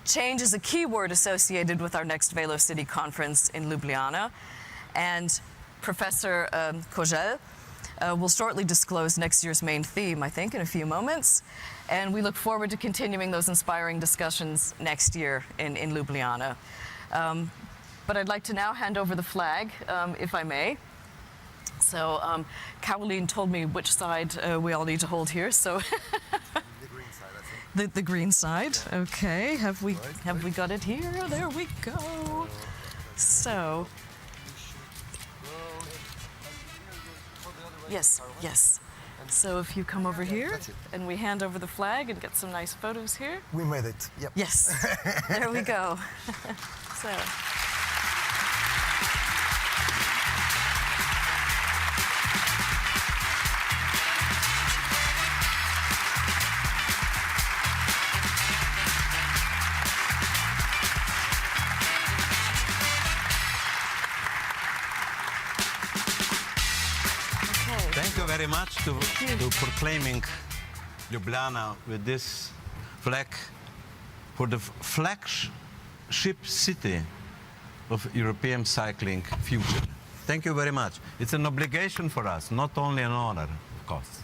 Change is a key word associated with our next Velo-City conference in Ljubljana, and Professor Koželj will shortly disclose next year's main theme, I think, in a few moments. And we look forward to continuing those inspiring discussions next year in Ljubljana. But I'd like to now hand over the flag, if I may. So Caroline told me which side we all need to hold here, so... The green side, I think. The green side, okay. Have we got it here? There we go. So... Yes, yes. So if you come over here and we hand over the flag and get some nice photos here. We made it, yep. Yes, there we go. So. Thank you very much to proclaiming Ljubljana with this flag for the flagship city of European cycling future. Thank you very much. It's an obligation for us, not only an honor, of course.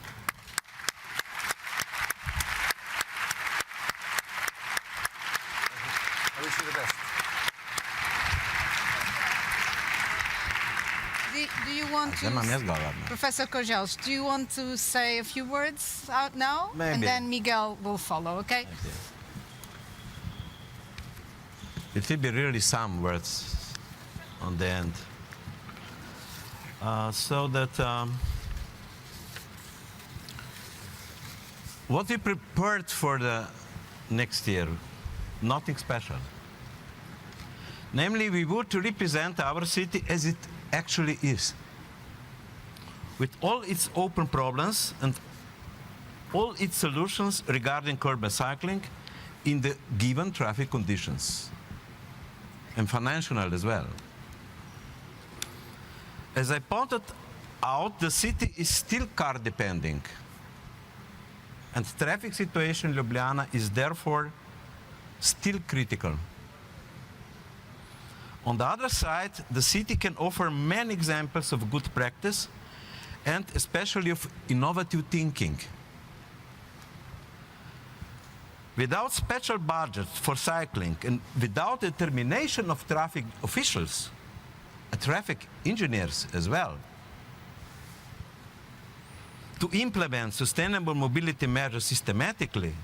I wish you the best. Do you want to, Professor Koželj, do you want to say a few words out now? Maybe. And then Miguel will follow, okay? It will be really some words on the end. So that what we prepared for the next year, nothing special. Namely, we would represent our city as it actually is, with all its open problems and all its solutions regarding urban cycling in the given traffic conditions, and financial as well. As I pointed out, the city is still car depending, and the traffic situation in Ljubljana is therefore still critical. On the other side, the city can offer many examples of good practice and especially of innovative thinking. Without special budget for cycling and without the determination of traffic officials, traffic engineers as well, to implement sustainable mobility measures systematically,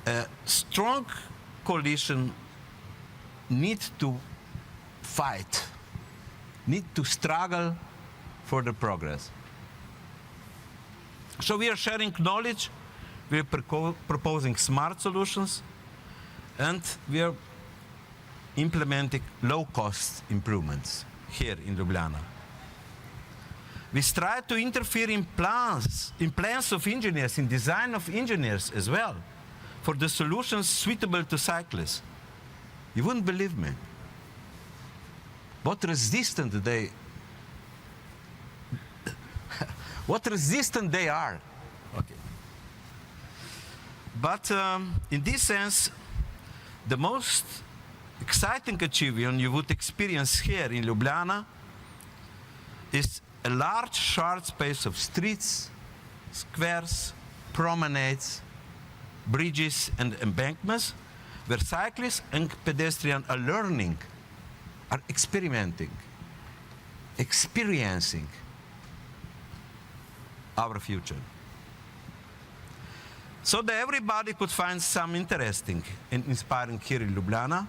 a strong coalition need to fight, need to struggle for the progress. So we are sharing knowledge, we are proposing smart solutions, and we are implementing low-cost improvements here in Ljubljana. We strive to interfere in plans of engineers, in design of engineers as well, for the solutions suitable to cyclists. You wouldn't believe me. What resistant they are. Okay. But in this sense, the most exciting achievement you would experience here in Ljubljana is a large short space of streets, squares, promenades, bridges and embankments, where cyclists and pedestrians are learning, are experimenting, experiencing our future. So that everybody could find some interesting and inspiring here in Ljubljana,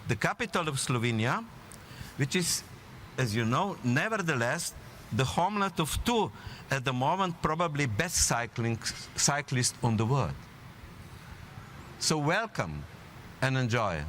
the capital of Slovenia, which is, as you know, nevertheless, the homeland of two, at the moment, probably best cyclists on the world. So welcome and enjoy.